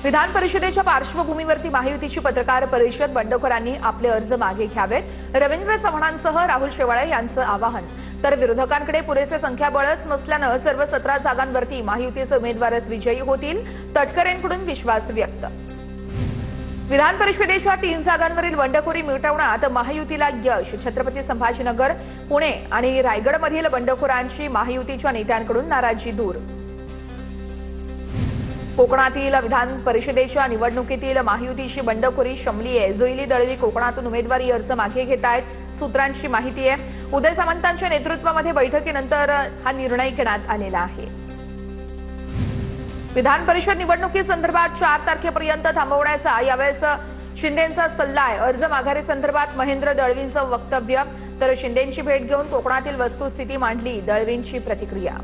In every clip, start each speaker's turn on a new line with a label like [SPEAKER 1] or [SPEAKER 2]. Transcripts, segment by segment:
[SPEAKER 1] विधान परिषदेच्या पार्श्वभूमीवरती महायुतीची पत्रकार परिषद. बंडखोरांनी आपले अर्ज मागे घ्यावेत, रवींद्र चव्हाणांसह राहुल शेवाळे यांचं आवाहन. तर विरोधकांकडे पुरेसे संख्याबळच नसल्यानं सर्व 17 जागांवरती महायुतीचे उमेदवारच विजयी होतील, तटकरेंकडून विश्वास व्यक्त. विधान परिषदेच्या 3 जागांवरील बंडखोरी मिटवण्यात महायुतीला यश. छत्रपती संभाजीनगर, पुणे आणि रायगडमधील बंडखोरांची महायुतीच्या नेत्यांकडून नाराजी दूर. कोकणातील विधान परिषदेच्या निवडणुकीतील महायुतीची बंडखोरी शमली आहे. जोईली दळवी कोकणातून उमेदवारी अर्ज मागे घेत आहेत, सूत्रांची माहिती आहे. उदय सामंतांच्या नेतृत्वामध्ये बैठकीनंतर हा निर्णय घेण्यात आलेला आहे. विधान परिषद निवडणुकीसंदर्भात 4 तारखेपर्यंत थांबवण्याचा यावेळेस शिंदेंचा सल्ला आहे. अर्ज माघारी संदर्भात महेंद्र दळवींचं वक्तव्य. तर शिंदेंची भेट घेऊन कोकणातील वस्तुस्थिती मांडली, दळवींची प्रतिक्रिया.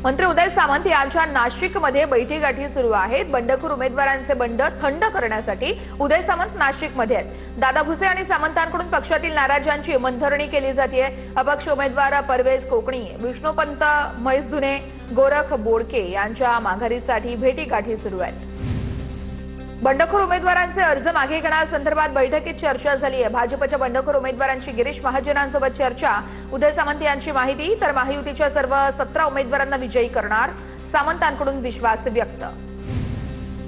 [SPEAKER 1] मंत्री उदय सामंत यांच्या नाशिकमध्ये बैठकीगाठी सुरू आहेत. बंडखोर उमेदवारांचे बंड थंड करण्यासाठी उदय सामंत नाशिकमध्ये आहेत. दादा भुसे आणि सामंतांकडून पक्षातील नाराजांची मनधरणी केली जाते. अपक्ष उमेदवार परवेज कोकणी, विष्णुपंत म्हैसधुने, गोरख बोडके यांच्या माघारीसाठी भेटीगाठी सुरू आहेत. बंडखोर उमेदवारांचे अर्ज मागे घेण्यासंदर्भात बैठकीत चर्चा झाली आहे. भाजपच्या बंडखोर उमेदवारांची गिरीश महाजनांसोबत चर्चा. उदय सामंत यांची माहिती. तर महायुतीच्या सर्व 17 उमेदवारांना विजयी करणार, सामंतांकडून विश्वास व्यक्त.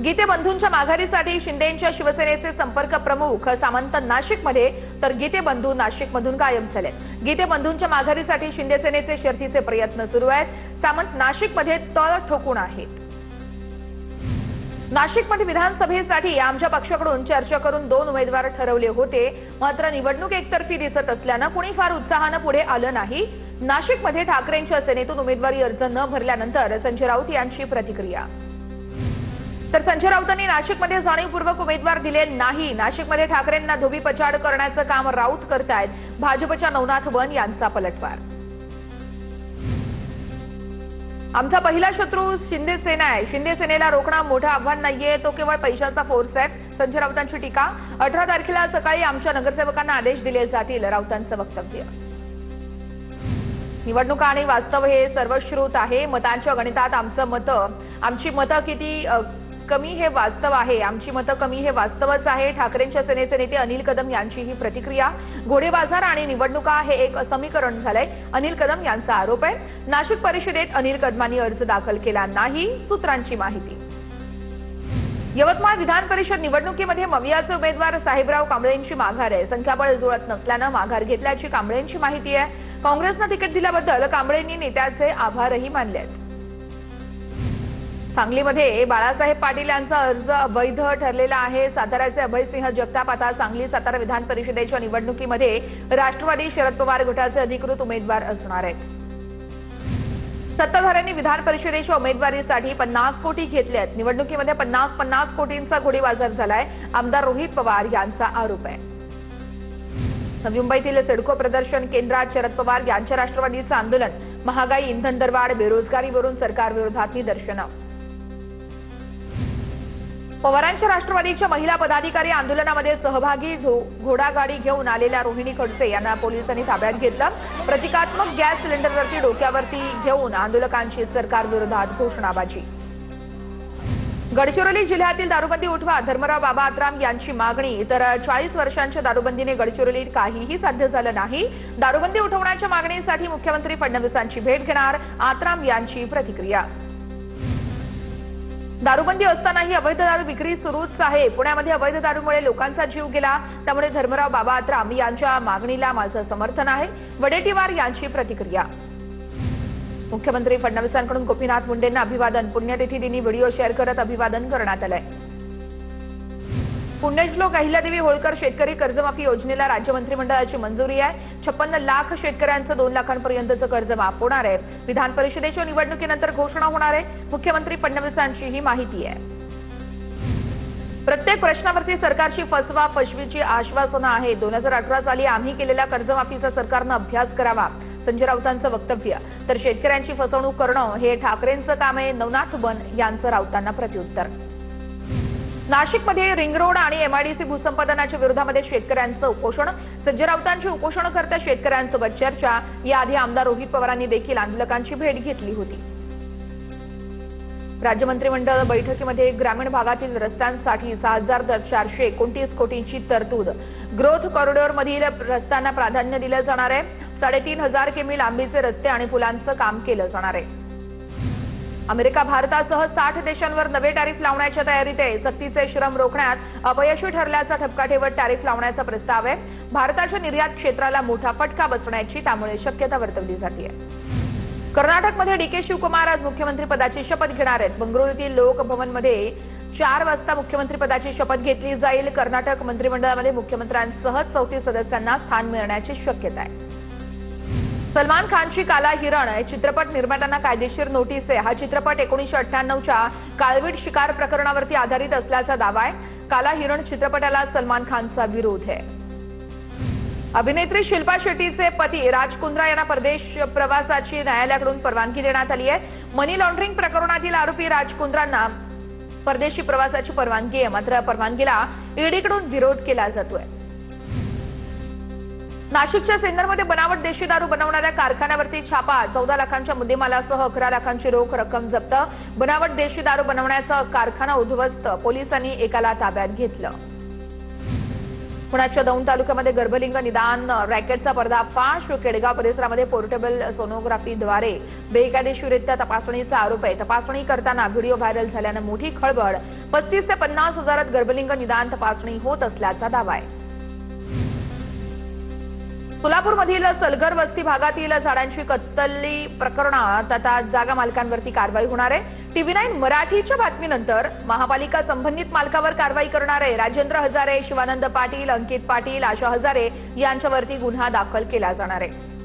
[SPEAKER 1] गीते बंधूंच्या माघारीसाठी शिंदेंच्या शिवसेनेचे संपर्क प्रमुख सामंत नाशिकमध्ये, तर गीते बंधू नाशिकमधून गायब झाले. गीते बंधूंच्या माघारीसाठी शिंदे सेनेचे शर्थीचे प्रयत्न सुरू आहेत. सामंत नाशिकमध्ये तळ ठोकून आहेत. नाशिकमध्ये विधानसभेसाठी आमच्या पक्षाकडून चर्चा करून 2 उमेदवार ठरवले होते, मात्र निवडणूक एकतर्फी दिसत असल्यानं कुणी फार उत्साहानं पुढे आलं नाही. नाशिकमध्ये ठाकरेंच्या सेनेतून उमेदवारी अर्ज न भरल्यानंतर संजय राऊत यांची प्रतिक्रिया. तर संजय राऊतांनी नाशिकमध्ये जाणीवपूर्वक उमेदवार दिले नाही. नाशिकमध्ये ठाकरेंना धोबीपछाड करण्याचं काम राऊत करतायत. भाजपच्या नवनाथ वन यांचा पलटवार. आमचा पहिला शत्रू शिंदे सेना आहे. शिंदे सेनेला रोखणं मोठं आव्हान नाहीये, तो केवळ पैशाचा फोर्स आहे. संजय राऊतांची टीका. 18 तारखेला सकाळी आमच्या नगरसेवकांना आदेश दिले जातील, राऊतांचं वक्तव्य. निवडणुका आणि वास्तव हे सर्वश्रुत आहे. मतांच्या गणितात आमची मतं किती कमी हे वास्तव आहे. आमची मतं कमी हे वास्तवच आहे. ठाकरेंच्या सेनेचे नेते अनिल कदम यांची ही प्रतिक्रिया. घोडेबाजार आणि निवडणुका हे एक समीकरण झालंय, अनिल कदम यांचा आरोप आहे. नाशिक परिषदेत अनिल कदमांनी अर्ज दाखल केला नाही, सूत्रांची माहिती. यवतमाळ विधान परिषद निवडणुकीमध्ये मवियाचे उमेदवार साहेबराव कांबळेंची माघार आहे. संख्याबळ जुळत नसल्यानं माघार घेतल्याची कांबळेंची माहिती आहे. काँग्रेसनं तिकीट दिल्याबद्दल कांबळेंनी नेत्याचे आभारही मानले आहेत. सांगलीमध्ये बाळासाहेब पाटील यांचा अर्ज अवैध ठरलेला आहे. साताऱ्याचे अभयसिंह जगताप आता सांगली सातारा विधान परिषदेच्या निवडणुकीमध्ये राष्ट्रवादी शरद पवार गटाचे अधिकृत उमेदवार असणार आहेत. सत्ताधाऱ्यांनी विधान परिषदेच्या उमेदवारीसाठी 50 कोटी घेतले आहेत. निवडणुकीमध्ये 50 कोटींचा घोडेबाजार झालाय, आमदार रोहित पवार यांचा आरोप आहे. नवी मुंबईतील सिडको प्रदर्शन केंद्रात शरद पवार यांच्या राष्ट्रवादीचं आंदोलन. महागाई, इंधन दरवाढ, बेरोजगारीवरून सरकारविरोधात निदर्शनं. पवारांच्या राष्ट्रवादीच्या महिला पदाधिकारी आंदोलनामध्ये सहभागी. घोडागाडी घेऊन आलेल्या रोहिणी खडसे यांना पोलिसांनी ताब्यात घेतलं. प्रतिकात्मक गॅस सिलेंडरवरती डोक्यावरती घेऊन आंदोलकांची सरकारविरोधात घोषणाबाजी. गडचिरोली जिल्ह्यातील दारूबंदी उठवा, धर्मराव बाबा आत्राम यांची मागणी. तर 40 वर्षांच्या दारूबंदीने गडचिरोलीत काहीही साध्य झालं नाही. दारूबंदी उठवण्याच्या मागणीसाठी मुख्यमंत्री फडणवीसांची भेट घेणार, आत्राम यांची प्रतिक्रिया. दारूबंदी असतानाही अवैध दारू विक्री सुरूच आहे. पुण्यामध्ये अवैध दारूमुळे लोकांचा जीव गेला, त्यामुळे धर्मराव बाबा आत्राम यांच्या मागणीला माझं समर्थन आहे, वडेट्टीवार यांची प्रतिक्रिया. मुख्यमंत्री फडणवीसांकडून गोपीनाथ मुंडेंना अभिवादन. पुण्यतिथी दिनी व्हिडिओ शेअर करत अभिवादन करण्यात आलंय. पुण्यश्लोक अहिल्यादेवी होळकर शेतकरी कर्जमाफी योजनेला राज्य मंत्रिमंडळाची मंजुरी आहे. 56 लाख शेतकऱ्यांचं 2 लाखांपर्यंतचं कर्ज माफ होणार आहे. विधान परिषदेच्या निवडणुकीनंतर घोषणा होणार आहे, मुख्यमंत्री फडणवीसांची ही माहिती आहे. प्रत्येक प्रश्नावरती सरकारची फसवीची आश्वासनं आहेत. 2018 साली आम्ही केलेल्या कर्जमाफीचा सरकारनं अभ्यास करावा, संजय राऊतांचं वक्तव्य. तर शेतकऱ्यांची फसवणूक करणं हे ठाकरेंचं काम आहे, नवनाथ वन यांचं राऊतांना प्रत्युत्तर. नाशिकमध्ये रिंग रोड आणि एमआयडीसी भूसंपादनाच्या विरोधामध्ये शेतकऱ्यांचं उपोषण. संजय राऊतांची उपोषणकर्त्या शेतकऱ्यांसोबत चर्चा. याआधी आमदार रोहित पवारांनी देखील आंदोलकांची भेट घेतली होती. राज्य मंत्रिमंडळ बैठकीमध्ये ग्रामीण भागातील रस्त्यांसाठी 6,429 कोटींची तरतूद. ग्रोथ कॉरिडॉरमधील रस्त्यांना प्राधान्य दिलं जाणार आहे. 3,500 किमी लांबीचे रस्ते आणि पुलांचं काम केलं जाणार आहे. अमेरिका भारतासह 60 देशांवर नवे टॅरिफ लावण्याच्या तयारीत आहे. सक्तीचे श्रम रोखण्यात अपयशी ठरल्याचा ठपका ठेवत टॅरिफ लावण्याचा प्रस्ताव आहे. भारताच्या निर्यात क्षेत्राला मोठा फटका बसण्याची त्यामुळे शक्यता वर्तवली जाते. कर्नाटकमध्ये डीके शिवकुमार आज मुख्यमंत्री पदाची शपथ घेणार आहेत. बंगळुरूतील लोकभवनमध्ये 4 वाजता मुख्यमंत्री पदाची शपथ घेतली जाईल. कर्नाटक मंत्रिमंडळामध्ये मुख्यमंत्र्यांसह 34 सदस्यांना स्थान मिळण्याची शक्यता आहे. सलमान खानची काला हिरण या चित्रपट निर्मात्यांना कायदेशीर नोटीस आहे. हा चित्रपट 1998च्या काळवीट शिकार प्रकरणावरती आधारित असल्याचा दावा आहे. काला हिरण चित्रपटाला सलमान खानचा विरोध आहे. अभिनेत्री शिल्पा शेट्टीचे पती राज कुंद्रा यांना परदेश प्रवासाची न्यायालयाकडून परवानगी देण्यात आली आहे. मनी लॉन्ड्रिंग प्रकरणातील आरोपी राज कुंद्रांना परदेशी प्रवासाची परवानगी आहे. मात्र परवानगीला ईडीकडून विरोध केला जातोय. नाशिकच्या सिन्नरमध्ये बनावट देशी दारू बनवणाऱ्या कारखान्यावरती छापा. 14 लाखांच्या मुद्देमालासह 11 लाखांची रोख रक्कम जप्त. बनावट देशी दारू बनवण्याचा कारखाना उद्ध्वस्त. पोलिसांनी एकाला ताब्यात घेतलं. पुण्याच्या दौंड तालुक्यामध्ये गर्भलिंग निदान रॅकेटचा पर्दाफाश. केडगाव परिसरामध्ये पोर्टेबल सोनोग्राफीद्वारे बेकायदेशीररित्या तपासणीचा आरोप आहे. तपासणी करताना व्हिडिओ व्हायरल झाल्यानं मोठी खळबळ. 35 ते 50 हजारात गर्भलिंग निदान तपासणी होत असल्याचा दावा आहे. सोलापूरमधील सलगर वस्ती भागातील झाडांची कत्तली प्रकरणात आता जागा मालकांवरती कारवाई होणार आहे. TV9 मराठीच्या बातमीनंतर महापालिका संबंधित मालकावर कारवाई करणार आहे. राजेंद्र हजारे, शिवानंद पाटील, अंकित पाटील, आशा हजारे यांच्यावरती गुन्हा दाखल केला जाणार आहे.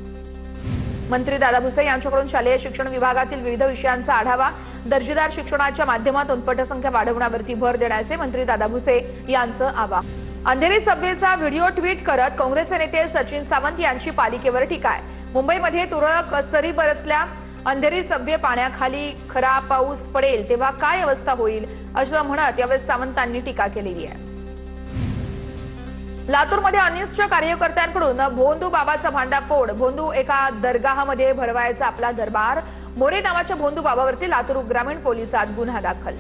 [SPEAKER 1] मंत्री दादा भुसे यांच्याकडून शालेय शिक्षण विभागातील विविध विषयांचा आढावा. दर्जेदार शिक्षणाच्या माध्यमातून पटसंख्या वाढवण्यावरती भर देण्याचे मंत्री दादा भुसे यांचं आवाहन. अंधेरी सबवेचा व्हिडिओ ट्विट करत काँग्रेसचे नेते सचिन सावंत यांची पालिकेवर टीका आहे. मुंबईमध्ये तुरळक सरी बरसल्या. अंधेरी सबवे पाण्याखाली. खरा पाऊस पडेल तेव्हा काय अवस्था होईल असं म्हणत यावेळी सावंतांनी टीका केलेली आहे. लातूरमध्ये अनिष्ट कार्यकर्त्यांकडून भोंदू बाबाचा भांडाफोड. भोंदू एका दरगाहमध्ये भरवायचा आपला दरबार. मोरे नावाच्या भोंदू बाबावरती लातूर ग्रामीण पोलिसात गुन्हा दाखल.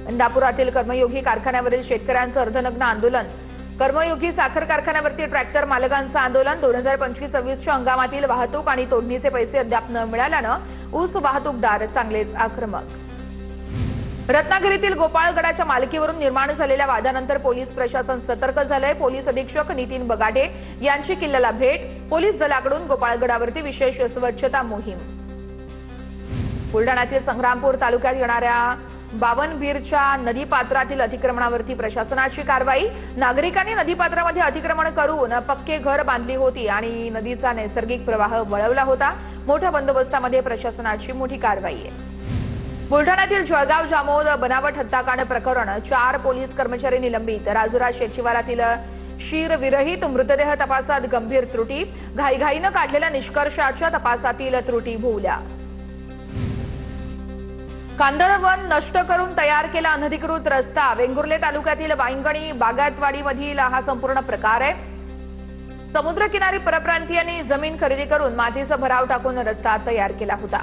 [SPEAKER 1] इंदापुरातील कर्मयोगी कारखान्यावरील शेतकऱ्यांचं अर्धनग्न आंदोलन. कर्मयोगी साखर कारखान्यावरती ट्रॅक्टर मालकांचं आंदोलन. 2025-26च्या हंगामातील वाहतूक आणि तोडणीचे पैसे अद्याप न मिळाल्यानं ऊस वाहतूकदार चांगलेच आक्रमक. रत्नागिरीतील गोपाळगडाच्या मालकीवरून निर्माण झालेल्या वादानंतर पोलीस प्रशासन सतर्क झालंय. पोलीस अधीक्षक नितीन बगाटे यांची किल्ल्याला भेट. पोलीस दलाकडून गोपाळगडावरती विशेष स्वच्छता मोहीम. बुलढाण्यातील संग्रामपूर तालुक्यात येणाऱ्या बावनबीरच्या नदीपात्रातील अतिक्रमणावरती प्रशासनाची कारवाई. नागरिकांनी नदीपात्रामध्ये अतिक्रमण करून पक्के घर बांधली होती आणि नदीचा नैसर्गिक प्रवाह वळवला होता. मोठ्या बंदोबस्तामध्ये प्रशासनाची मोठी कारवाई आहे. बुलढाण्यातील जळगाव जामोद बनावट हत्याकांड प्रकरण. 4 पोलीस कर्मचारी निलंबित. राजुरा शेतशिवारातील शीरविरहित मृतदेह तपासात गंभीर त्रुटी. घाईघाईनं काढलेल्या निष्कर्षाच्या तपासातील त्रुटी भोवल्या. कांदळवन नष्ट करून तयार केला अनधिकृत रस्ता. वेंगुर्ले तालुक्यातील वांगणी बागायतवाडीमधील हा संपूर्ण प्रकार आहे. समुद्रकिनारी परप्रांतीयांनी जमीन खरेदी करून मातीचा भराव टाकून रस्ता तयार केला होता.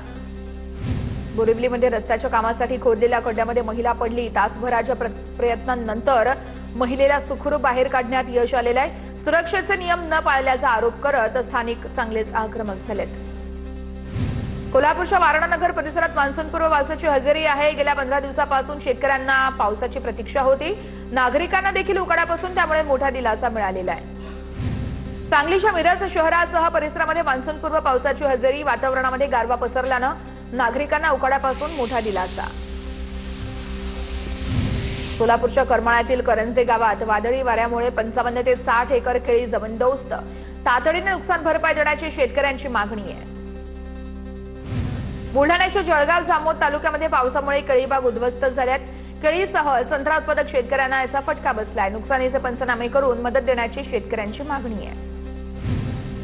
[SPEAKER 1] बोरिवलीमध्ये रस्त्याच्या कामासाठी खोदलेल्या खड्ड्यामध्ये महिला पडली. तासभराच्या प्रयत्नांनंतर महिलेला सुखरूप बाहेर काढण्यात यश आलेलं आहे. सुरक्षेचे नियम न पाळल्याचा आरोप करत स्थानिक चांगलेच आक्रमक झालेत. कोल्हापूरच्या वारणानगर परिसरात मान्सूनपूर्व पावसाची हजेरी आहे. गेल्या 15 दिवसापासून शेतकऱ्यांना पावसाची प्रतीक्षा होती. नागरिकांना देखील उकाड्यापासून त्यामुळे मोठा दिलासा मिळालेला आहे. सांगलीच्या मिरज शहरासह परिसरामध्ये मान्सूनपूर्व पावसाची हजेरी. वातावरणामध्ये गारवा पसरल्यानं नागरिकांना उकाड्यापासून मोठा दिलासा. सोलापूरच्या करमाळ्यातील करंजे गावात वादळी वाऱ्यामुळे 55 ते 60 एकर केळी जमीनदोस्त. तातडीने नुकसान भरपाई देण्याची शेतकऱ्यांची मागणी आहे. बुलढाण्याच्या जळगाव जामोद तालुक्यामध्ये पावसामुळे केळी बाग उद्ध्वस्त झाल्यात. केळीसह संत्रा उत्पादक शेतकऱ्यांना याचा फटका बसलाय. नुकसानीचे पंचनामे करून मदत देण्याची शेतकऱ्यांची मागणी आहे.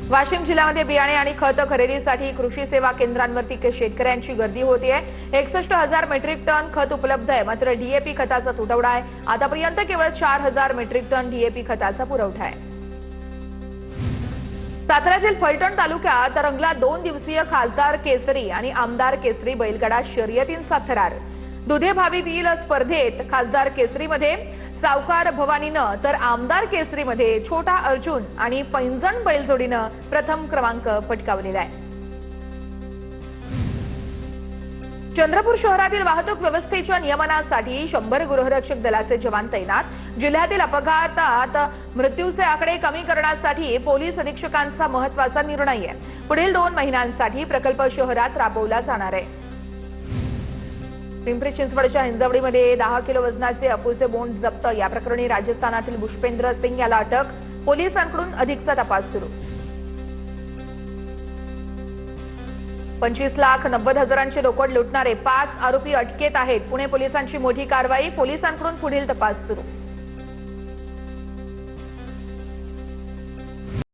[SPEAKER 1] वाशिम जिल्ह्यामध्ये बियाणे आणि खत खरेदीसाठी कृषी सेवा केंद्रांवरती शेतकऱ्यांची गर्दी होतीये. 61,000 मेट्रिक टन खत उपलब्ध आहे. मात्र डीएपी खताचा तुटवडा आहे. आतापर्यंत केवळ 4,000 मेट्रिक टन डीएपी खताचा पुरवठा आहे. साताऱ्यातील फलटण तालुक्यात रंगला 2 दिवसीय खासदार केसरी आणि आमदार केसरी बैलगाडा शर्यतींचा थरार। दुधे भावीतील स्पर्धेत खासदार केसरीमध्ये सावकार भवानीनं तर आमदार केसरीमध्ये छोटा अर्जुन आणि पैंजण बैलजोडीनं प्रथम क्रमांक पटकावलेला आहे। चंद्रपूर शहरातील वाहतूक व्यवस्थेच्या नियमनासाठी 100 गृहरक्षक दलाचे जवान तैनात। जिल्ह्यातील अपघातात मृत्यूचे आकडे कमी करण्यासाठी पोलीस अधीक्षकांचा महत्त्वाचा निर्णय आहे। पुढील 2 महिन्यांसाठी प्रकल्प शहरात राबवला जाणार आहे। पिंपरी चिंचवडच्या हिंजवडीमध्ये 10 किलो वजनाचे अफूचे बोंड जप्त। या प्रकरणी राजस्थानातील पुष्पेंद्र सिंग याला अटक। पोलिसांकडून अधिकचा तपास सुरू। 25,90,000ची रोकड लुटणारे 5 आरोपी अटकेत आहेत। पुणे पोलिसांची मोठी कारवाई। पोलिसांकडून पुढील तपास सुरू।